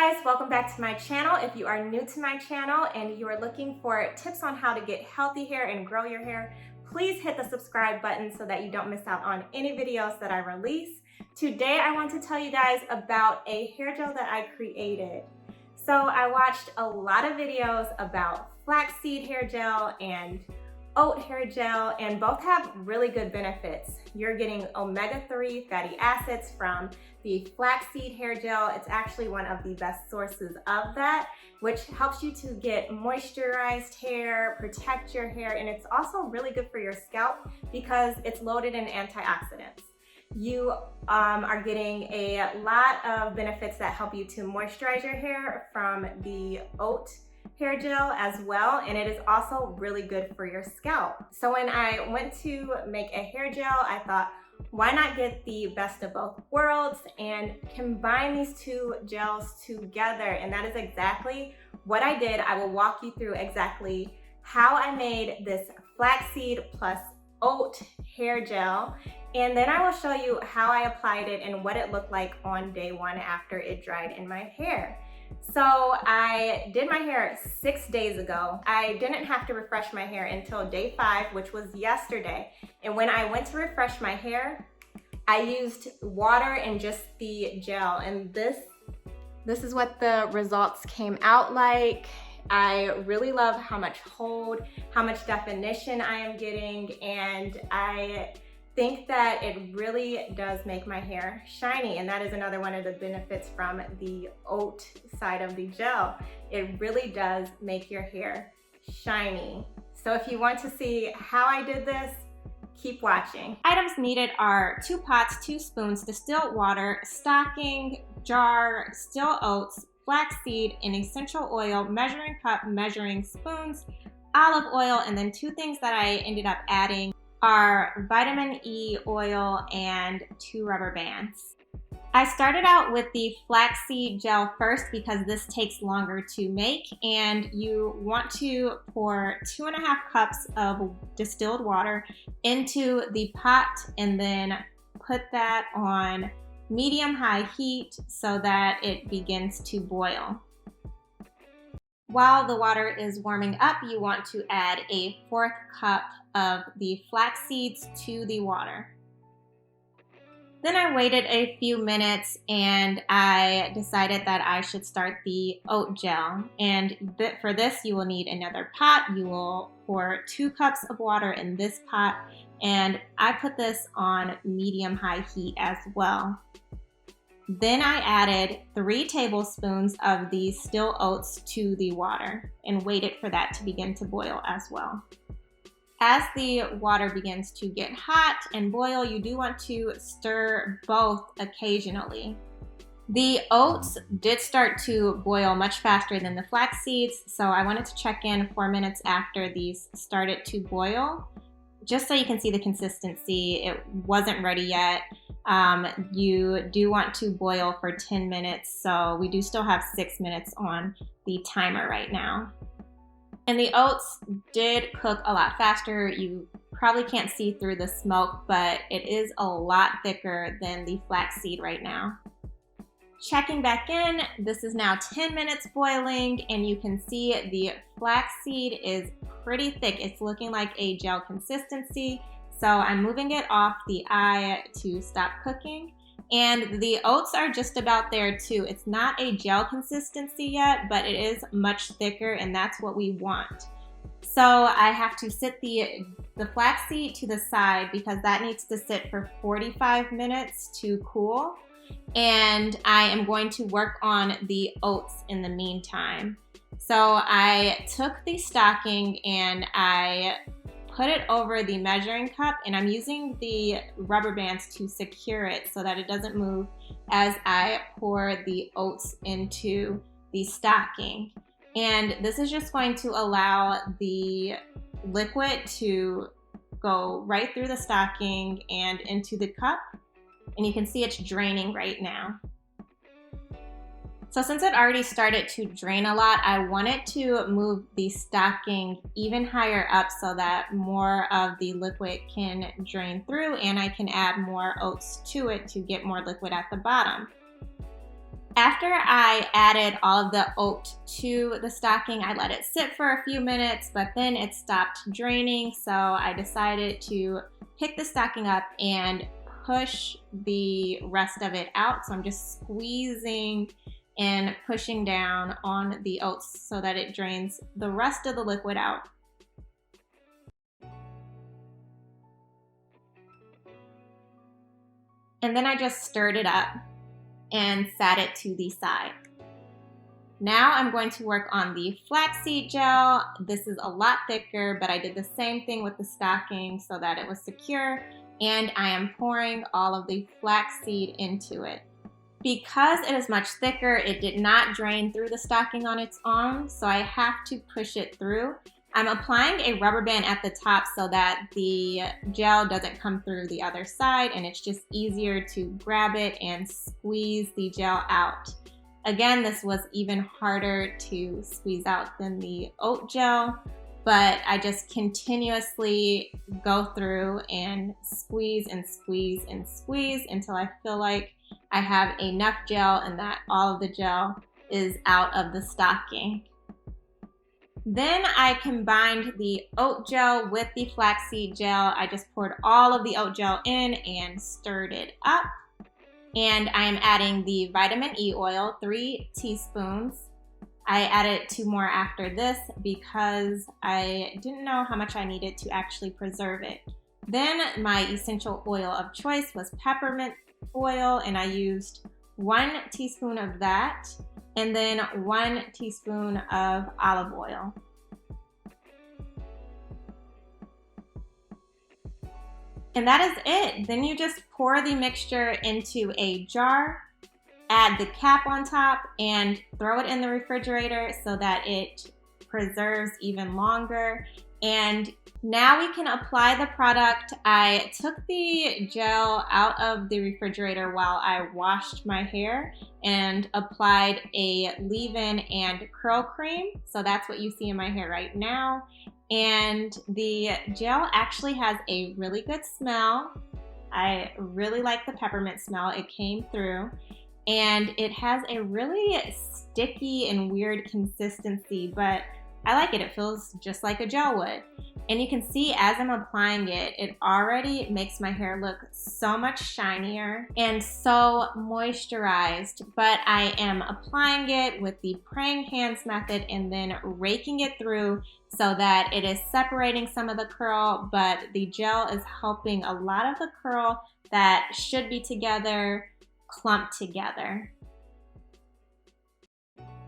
guys, welcome back to my channel. If you are new to my channel and you are looking for tips on how to get healthy hair and grow your hair, please hit the subscribe button so that you don't miss out on any videos that I release. Today I want to tell you guys about a hair gel that I created. So I watched a lot of videos about flaxseed hair gel and oat hair gel, and both have really good benefits. You're getting omega-3 fatty acids from the flaxseed hair gel. It's actually one of the best sources of that, which helps you to get moisturized hair, protect your hair, and it's also really good for your scalp because it's loaded in antioxidants. You are getting a lot of benefits that help you to moisturize your hair from the oat hair gel as well, and it is also really good for your scalp. So when I went to make a hair gel, I thought, why not get the best of both worlds and combine these two gels together? And that is exactly what I did. I will walk you through exactly how I made this flaxseed plus oat hair gel, and then I will show you how I applied it and what it looked like on day one after it dried in my hair. So I did my hair 6 days ago. I didn't have to refresh my hair until day 5, which was yesterday. And when I went to refresh my hair, I used water and just the gel. And this is what the results came out like. I really love how much hold, how much definition I am getting, and I think that it really does make my hair shiny, and that is another one of the benefits from the oat side of the gel. It really does make your hair shiny. So if you want to see how I did this, keep watching. Items needed are 2 pots, 2 spoons, distilled water, stocking, jar, still oats, flaxseed, an essential oil, measuring cup, measuring spoons, olive oil, and then 2 things that I ended up adding are vitamin E oil and 2 rubber bands. I started out with the flaxseed gel first because this takes longer to make, and you want to pour 2.5 cups of distilled water into the pot and then put that on medium-high heat so that it begins to boil. While the water is warming up, you want to add a 1/4 cup of the flax seeds to the water. Then I waited a few minutes and I decided that I should start the oat gel. And for this, you will need another pot. You will pour 2 cups of water in this pot, and I put this on medium-high heat as well. Then I added 3 tablespoons of the still oats to the water and waited for that to begin to boil as well. As the water begins to get hot and boil, you do want to stir both occasionally. The oats did start to boil much faster than the flax seeds, so I wanted to check in 4 minutes after these started to boil, just so you can see the consistency. It wasn't ready yet. You do want to boil for 10 minutes, so we do still have 6 minutes on the timer right now. And the oats did cook a lot faster. You probably can't see through the smoke, but it is a lot thicker than the flaxseed right now. Checking back in, this is now 10 minutes boiling, and you can see the flaxseed is pretty thick. It's looking like a gel consistency. So I'm moving it off the eye to stop cooking. And the oats are just about there too. It's not a gel consistency yet, but it is much thicker, and that's what we want. So I have to sit the flaxseed to the side because that needs to sit for 45 minutes to cool. And I am going to work on the oats in the meantime. So I took the stocking and I put it over the measuring cup, and I'm using the rubber bands to secure it so that it doesn't move as I pour the oats into the stocking. And this is just going to allow the liquid to go right through the stocking and into the cup. And you can see it's draining right now. So since it already started to drain a lot, I wanted to move the stocking even higher up so that more of the liquid can drain through, and I can add more oats to it to get more liquid at the bottom. After I added all of the oat to the stocking, I let it sit for a few minutes, but then it stopped draining, so I decided to pick the stocking up and push the rest of it out. So I'm just squeezing and pushing down on the oats so that it drains the rest of the liquid out. And then I just stirred it up and sat it to the side. Now I'm going to work on the flaxseed gel. This is a lot thicker, but I did the same thing with the stocking so that it was secure, and I am pouring all of the flaxseed into it. Because it is much thicker, it did not drain through the stocking on its own, so I have to push it through. I'm applying a rubber band at the top so that the gel doesn't come through the other side, and it's just easier to grab it and squeeze the gel out. Again, this was even harder to squeeze out than the oat gel, but I just continuously go through and squeeze and squeeze and squeeze until I feel like I have enough gel and that all of the gel is out of the stocking. Then I combined the oat gel with the flaxseed gel. I just poured all of the oat gel in and stirred it up. And I am adding the vitamin E oil, 3 teaspoons. I added 2 more after this because I didn't know how much I needed to actually preserve it. Then my essential oil of choice was peppermint oil, and I used 1 teaspoon of that, and then 1 teaspoon of olive oil. And that is it. Then you just pour the mixture into a jar, add the cap on top, and throw it in the refrigerator so that it preserves even longer. And now we can apply the product. I took the gel out of the refrigerator while I washed my hair and applied a leave-in and curl cream. So that's what you see in my hair right now. And the gel actually has a really good smell. I really like the peppermint smell. It came through. And it has a really sticky and weird consistency, but I like it. It feels just like a gel would. And you can see as I'm applying it, it already makes my hair look so much shinier and so moisturized. But I am applying it with the praying hands method and then raking it through so that it is separating some of the curl, but the gel is helping a lot of the curl that should be together clump together.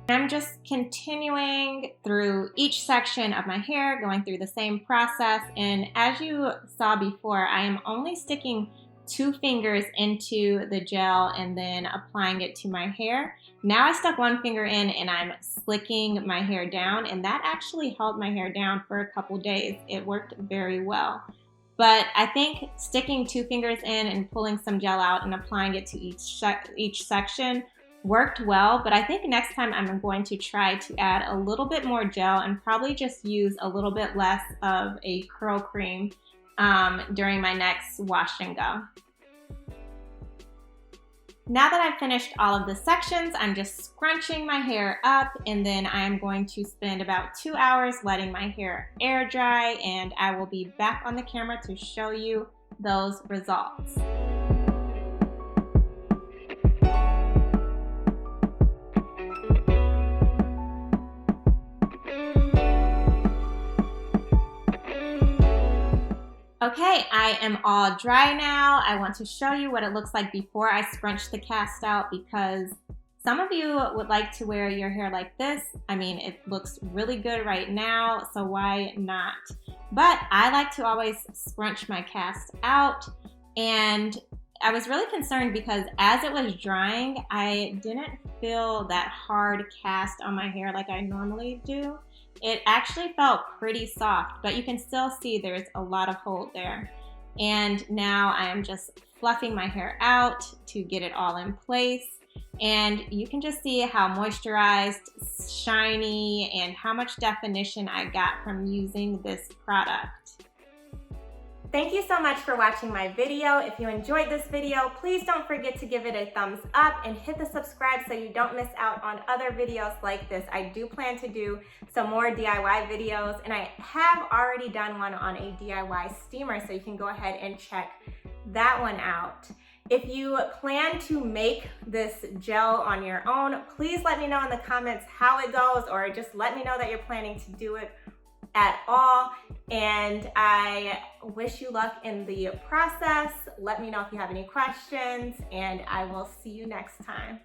I'm just continuing through each section of my hair, going through the same process. And as you saw before, I am only sticking 2 fingers into the gel and then applying it to my hair. Now I stuck 1 finger in and I'm slicking my hair down, and that actually held my hair down for a couple days. It worked very well. But I think sticking 2 fingers in and pulling some gel out and applying it to each section worked well, but I think next time I'm going to try to add a little bit more gel and probably just use a little bit less of a curl cream during my next wash and go. Now that I've finished all of the sections, I'm just scrunching my hair up, and then I'm going to spend about 2 hours letting my hair air dry, and I will be back on the camera to show you those results. Okay, I am all dry now. I want to show you what it looks like before I scrunch the cast out, because some of you would like to wear your hair like this. I mean, it looks really good right now, so why not? But I like to always scrunch my cast out, and I was really concerned because as it was drying, I didn't feel that hard cast on my hair like I normally do. It actually felt pretty soft, but you can still see there's a lot of hold there. And now I am just fluffing my hair out to get it all in place. And you can just see how moisturized, shiny, and how much definition I got from using this product. Thank you so much for watching my video. If you enjoyed this video, please don't forget to give it a thumbs up and hit the subscribe so you don't miss out on other videos like this. I do plan to do some more DIY videos, and I have already done one on a DIY steamer, so you can go ahead and check that one out. If you plan to make this gel on your own, please let me know in the comments how it goes, or just let me know that you're planning to do it at all. And I wish you luck in the process. Let me know if you have any questions, and I will see you next time.